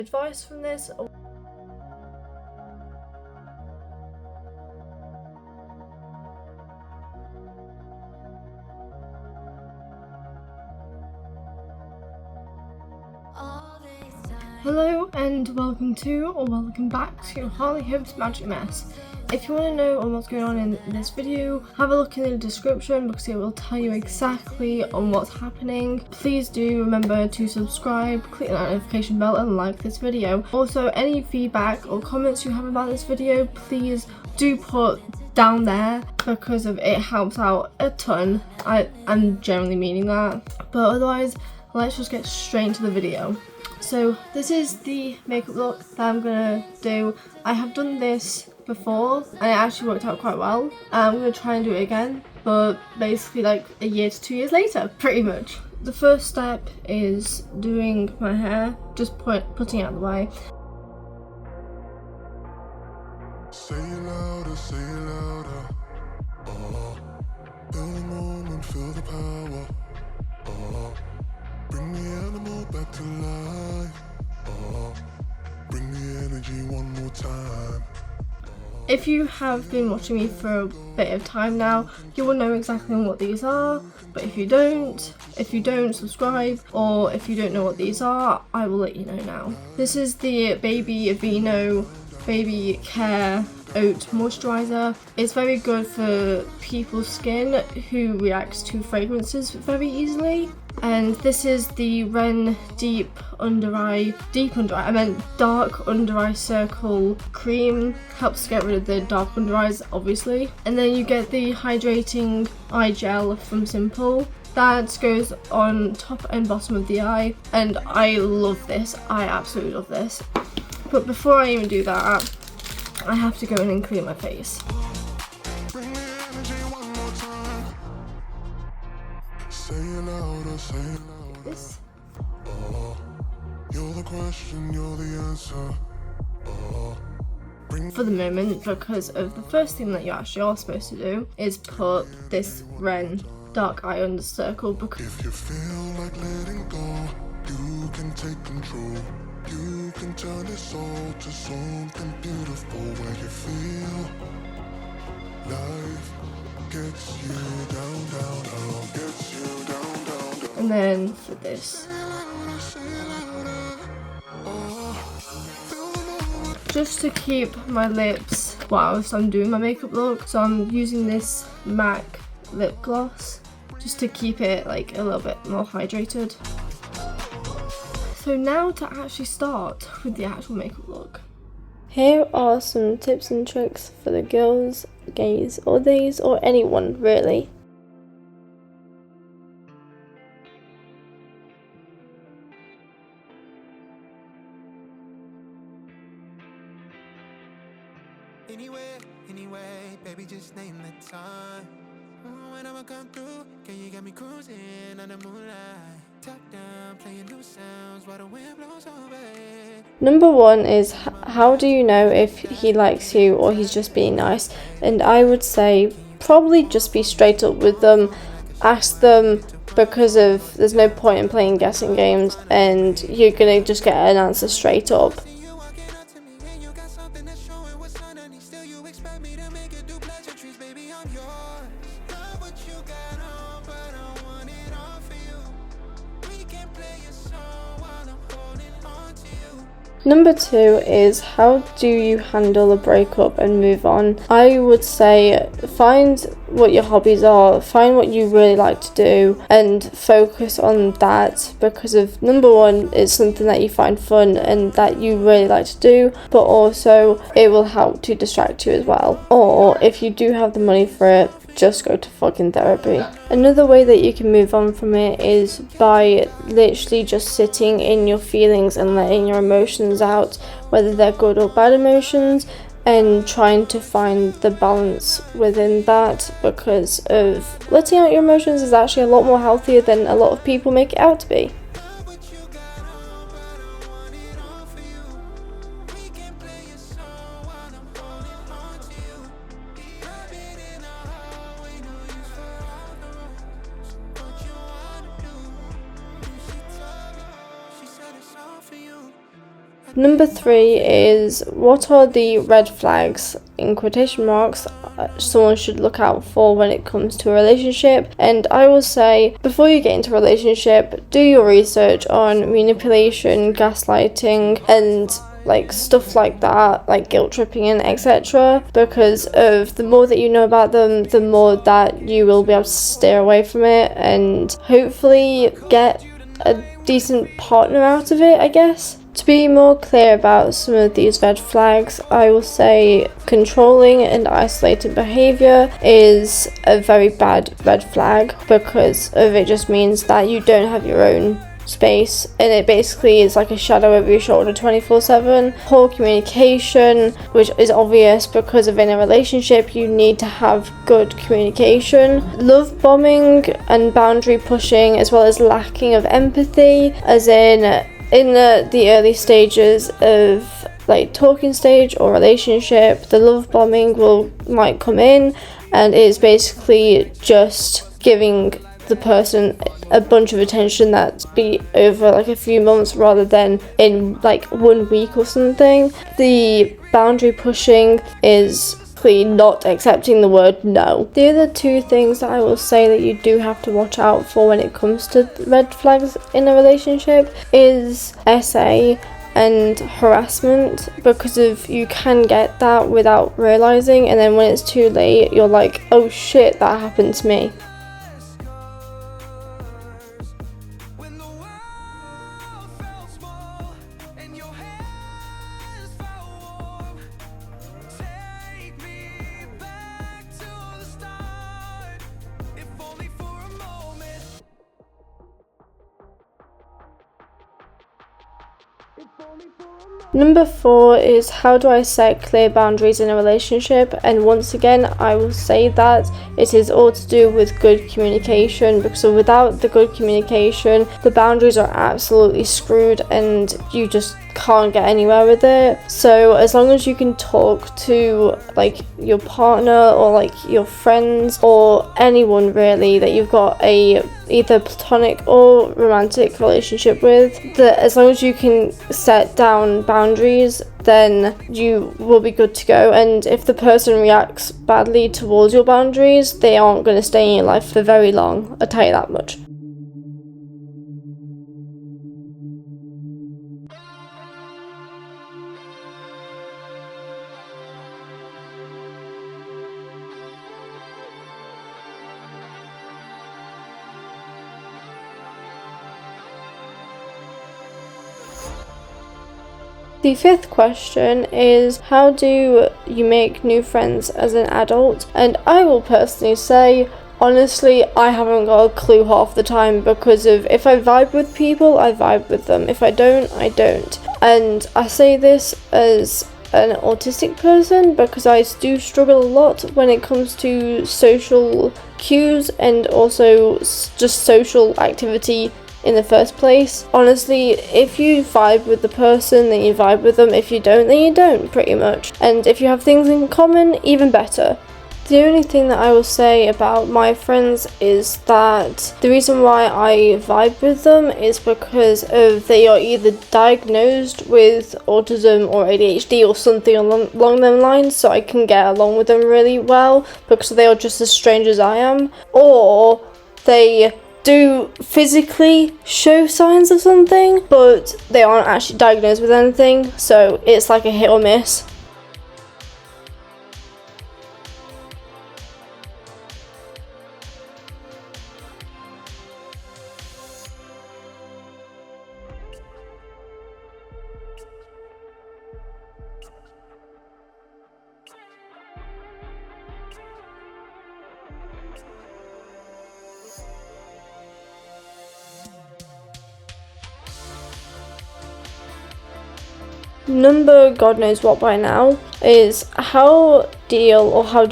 advice from this. Hello and welcome back to Harley Hope's Magic Mess. If you want to know what's going on in this video, have a look in the description because it will tell you exactly on what's happening. Please do remember to subscribe, click that notification bell and like this video. Also, any feedback or comments you have about this video, please do put down there because it helps out a ton. I'm generally meaning that. But otherwise, let's just get straight into the video. So this is the makeup look that I'm gonna do. I have done this before and it actually worked out quite well. I'm gonna try and do it again, but basically like a year to 2 years later, pretty much. The first step is doing my hair, just putting it out of the way. Say it louder, say it louder. Feel the moment, feel the power. Bring the animal back to life. Bring the energy one more time. If you have been watching me for a bit of time now, you will know exactly what these are. But if you don't subscribe, or if you don't know what these are, I will let you know now. This is the Baby Aveeno Baby Care Oat Moisturiser. It's very good for people's skin who reacts to fragrances very easily. And this is the Ren Dark Under Eye Circle Cream. Helps get rid of the dark under eyes, obviously. And then you get the Hydrating Eye Gel from Simple. That goes on top and bottom of the eye. And I love this. I absolutely love this. But before I even do that, I have to go in and clean my face. Bring the energy one more time. Say it louder, say it louder. This. You're the question, you're the answer. For the moment, because of the first thing that you actually are supposed to do is put this Ren Dark Eye Under Circle. Because if you feel like letting go, you can take control. You can turn this all to something beautiful where you feel life gets you down, down, down, gets you down, down, down. and then for this, just to keep my lips whilst I'm doing my makeup look, so I'm using this MAC lip gloss just to keep it like a little bit more hydrated. So now to actually start with the actual makeup look. Here are some tips and tricks for the girls, gays or theys or anyone really. Anyway, baby, just name the time. When I'ma come through, can you get me cruising on the moonlight? Top down, playing new sounds while the wind blows over it. Number one is how do you know if he likes you or he's just being nice? And I would say probably just be straight up with them. Ask them, because there's no point in playing guessing games and you're gonna just get an answer straight up. Number two is how do you handle a breakup and move on? I would say find what your hobbies are, find what you really like to do and focus on that, because of number one, it's something that you find fun and that you really like to do, but also it will help to distract you as well. Or if you do have the money for it, just go to fucking therapy. Another way that you can move on from it is by literally just sitting in your feelings and letting your emotions out, whether they're good or bad emotions, and trying to find the balance within that, because of letting out your emotions is actually a lot more healthier than a lot of people make it out to be. Number 3 is, what are the red flags, in quotation marks, someone should look out for when it comes to a relationship? And I will say, before you get into a relationship, do your research on manipulation, gaslighting, and like stuff like that, like guilt tripping and etc., because of the more that you know about them, the more that you will be able to steer away from it and hopefully get a decent partner out of it, I guess. To be more clear about some of these red flags, I will say controlling and isolated behaviour is a very bad red flag, because of it just means that you don't have your own space, and it basically is like a shadow over your shoulder 24/7. Poor communication, which is obvious because of in a relationship you need to have good communication. Love bombing and boundary pushing, as well as lacking of empathy, as in the early stages of like talking stage or relationship, the love bombing might come in, and it's basically just giving the person a bunch of attention that be over like a few months rather than in like 1 week or something. The boundary pushing is not accepting the word no. The other 2 things that I will say that you do have to watch out for when it comes to red flags in a relationship is SA and harassment, because of you can get that without realizing, and then when it's too late you're like, oh shit, that happened to me. Number 4 is, how do I set clear boundaries in a relationship? And once again, I will say that it is all to do with good communication, because without the good communication, the boundaries are absolutely screwed and you just can't get anywhere with it. So as long as you can talk to like your partner or like your friends or anyone really that you've got a either platonic or romantic relationship with, that as long as you can set down boundaries, then you will be good to go. And if the person reacts badly towards your boundaries, they aren't going to stay in your life for very long, I'll tell you that much. The 5th question is, how do you make new friends as an adult? And I will personally say, honestly, I haven't got a clue half the time, because of if I vibe with people, I vibe with them. If I don't, I don't. And I say this as an autistic person because I do struggle a lot when it comes to social cues and also just social activity in the first place. Honestly, if you vibe with the person, then you vibe with them. If you don't, then you don't, pretty much. And if you have things in common, even better. The only thing that I will say about my friends is that the reason why I vibe with them is because of they are either diagnosed with autism or ADHD or something along them lines, so I can get along with them really well because they are just as strange as I am, or they do physically show signs of something, but they aren't actually diagnosed with anything, so it's like a hit or miss. Number God knows what by now is how do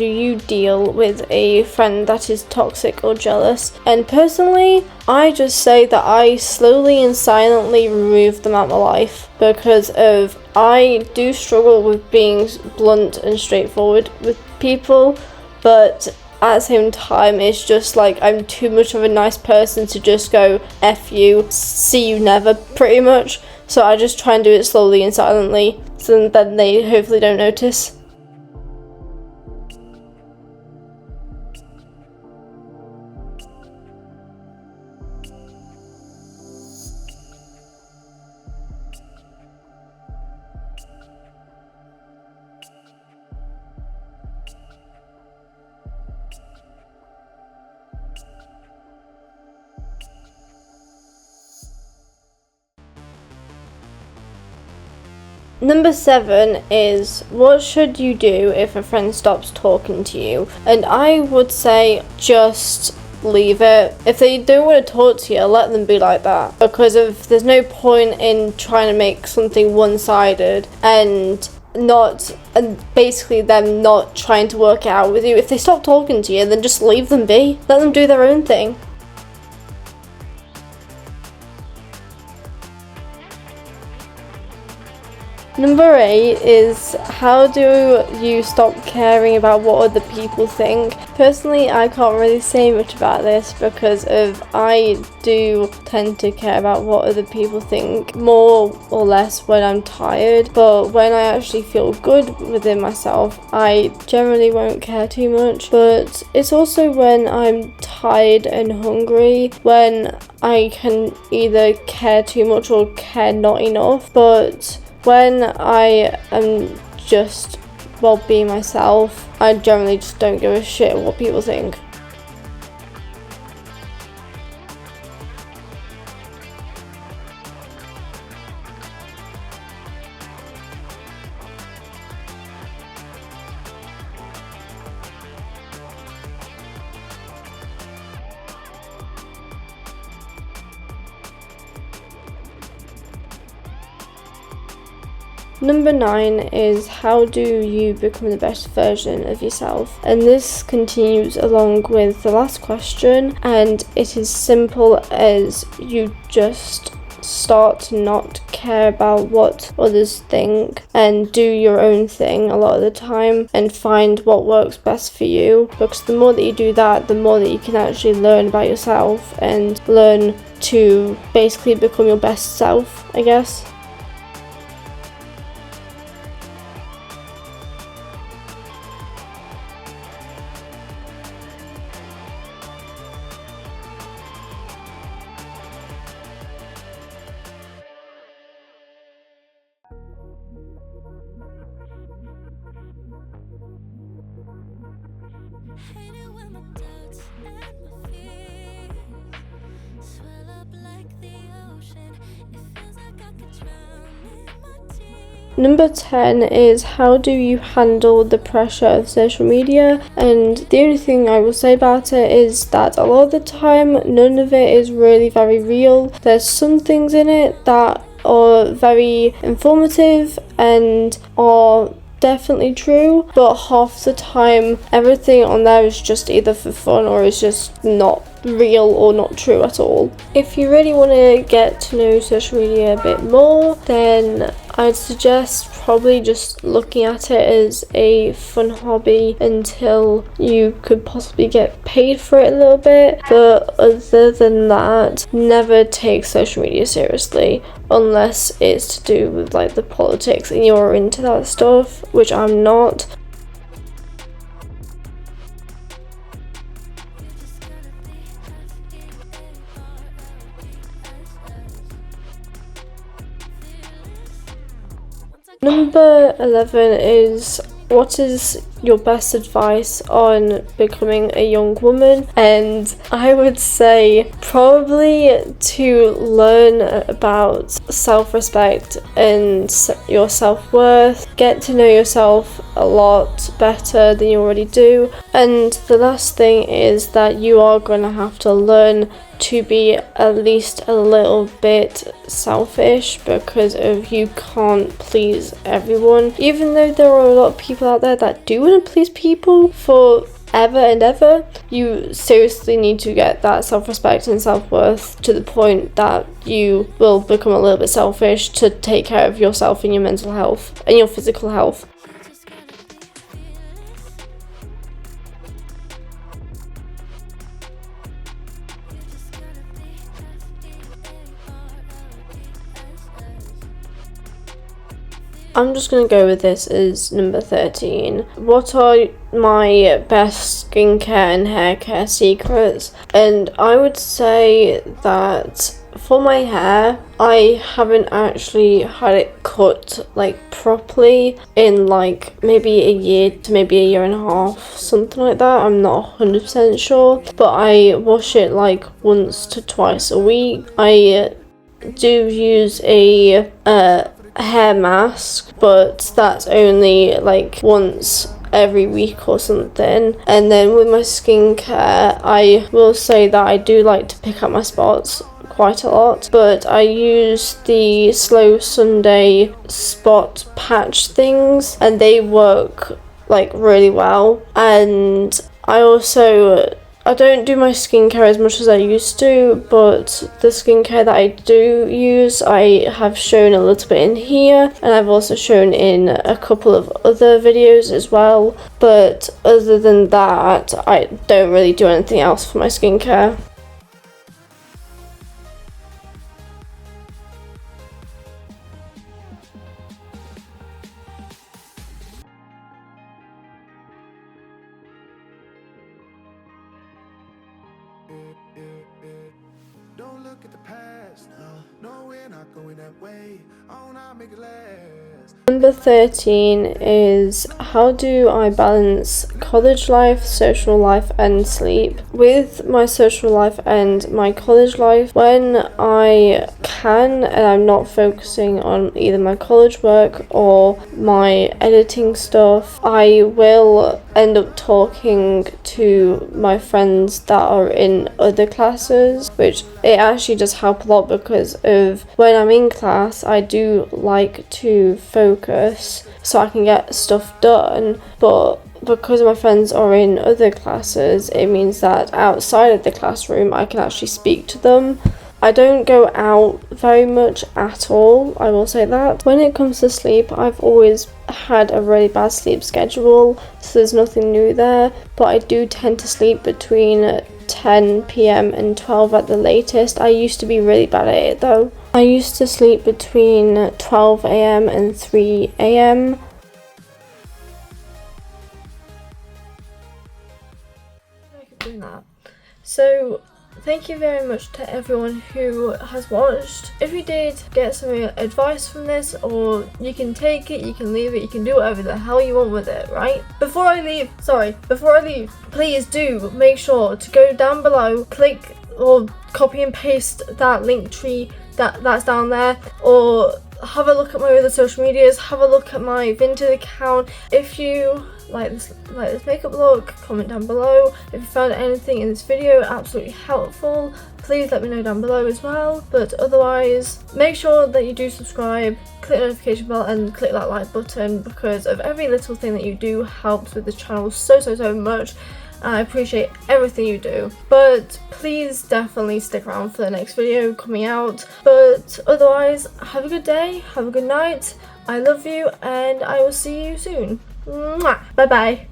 you deal with a friend that is toxic or jealous? And personally, I just say that I slowly and silently remove them out of my life, because of I do struggle with being blunt and straightforward with people, but at the same time it's just like I'm too much of a nice person to just go F you, see you never, pretty much. So I just try and do it slowly and silently, so that they hopefully don't notice. Number 7 is, what should you do if a friend stops talking to you? And I would say just leave it. If they don't want to talk to you, let them be like that. Because if there's no point in trying to make something one-sided and basically them not trying to work it out with you. If they stop talking to you, then just leave them be. Let them do their own thing. Number 8 is, how do you stop caring about what other people think? Personally, I can't really say much about this because I do tend to care about what other people think more or less when I'm tired, but when I actually feel good within myself, I generally won't care too much. But it's also when I'm tired and hungry when I can either care too much or care not enough. But when I am just, being myself, I generally just don't give a shit what people think. Number 9 is, how do you become the best version of yourself? And this continues along with the last question, and it is simple as you just start to not care about what others think and do your own thing a lot of the time and find what works best for you, because the more that you do that, the more that you can actually learn about yourself and learn to basically become your best self, I guess. Hate it when my doubts and my fears swell up like the ocean. It feels like I could drown in my tears. Number 10 is, how do you handle the pressure of social media? And the only thing I will say about it is that a lot of the time, none of it is really very real. There's some things in it that are very informative and are definitely true, but half the time everything on there is just either for fun or is just not real or not true at all. If you really want to get to know social media a bit more, then I'd suggest probably just looking at it as a fun hobby until you could possibly get paid for it a little bit. But other than that, never take social media seriously unless it's to do with like the politics and you're into that stuff, which I'm not. Number 11 is, what is your best advice on becoming a young woman? And I would say probably to learn about self-respect and your self-worth. Get to know yourself a lot better than you already do. And the last thing is that you are going to have to learn to be at least a little bit selfish, because of you can't please everyone. Even though there are a lot of people out there that do want to please people forever and ever, you seriously need to get that self-respect and self-worth to the point that you will become a little bit selfish to take care of yourself and your mental health and your physical health. You just gotta be I'm just going to go with this as number 13. What are my best skincare and hair care secrets? And I would say that for my hair, I haven't actually had it cut like properly in like maybe a year to maybe a year and a half, something like that. I'm not 100% sure, but I wash it like once to twice a week. I do use a hair mask, but that's only like once every week or something. And then with my skincare, I will say that I do like to pick up my spots quite a lot, but I use the Slow Sunday spot patch things and they work like really well. And I don't do my skincare as much as I used to, but the skincare that I do use, I have shown a little bit in here, and I've also shown in a couple of other videos as well. But other than that, I don't really do anything else for my skincare. Don't look at the past, no, we're not going that way. Oh, now make it last. Number 13 is how do I balance college life, social life and sleep? With my social life and my college life, when I can and I'm not focusing on either my college work or my editing stuff, I will end up talking to my friends that are in other classes, which it actually does help a lot because of when I'm in class, I do like to focus so I can get stuff done, but because my friends are in other classes, it means that outside of the classroom I can actually speak to them. I don't go out very much at all, I will say that. When it comes to sleep, I've always had a really bad sleep schedule, so there's nothing new there, but I do tend to sleep between 10 p.m. and 12 at the latest. I used to be really bad at it though. I used to sleep between 12 a.m. and 3 a.m. I keep doing that. So thank you very much to everyone who has watched. If you did get some advice from this, or you can take it, you can leave it, you can do whatever the hell you want with it, right? Before I leave, please do make sure to go down below, click or copy and paste that link tree that's down there, or have a look at my other social medias, have a look at my Vinted account. If you like this makeup look, comment down below. If you found anything in this video absolutely helpful, please let me know down below as well. But otherwise, make sure that you do subscribe, click the notification bell and click that like button, because of every little thing that you do helps with the channel so much. I appreciate everything you do, but please definitely stick around for the next video coming out. But otherwise, have a good day, have a good night, I love you, and I will see you soon. Mwah! Bye bye.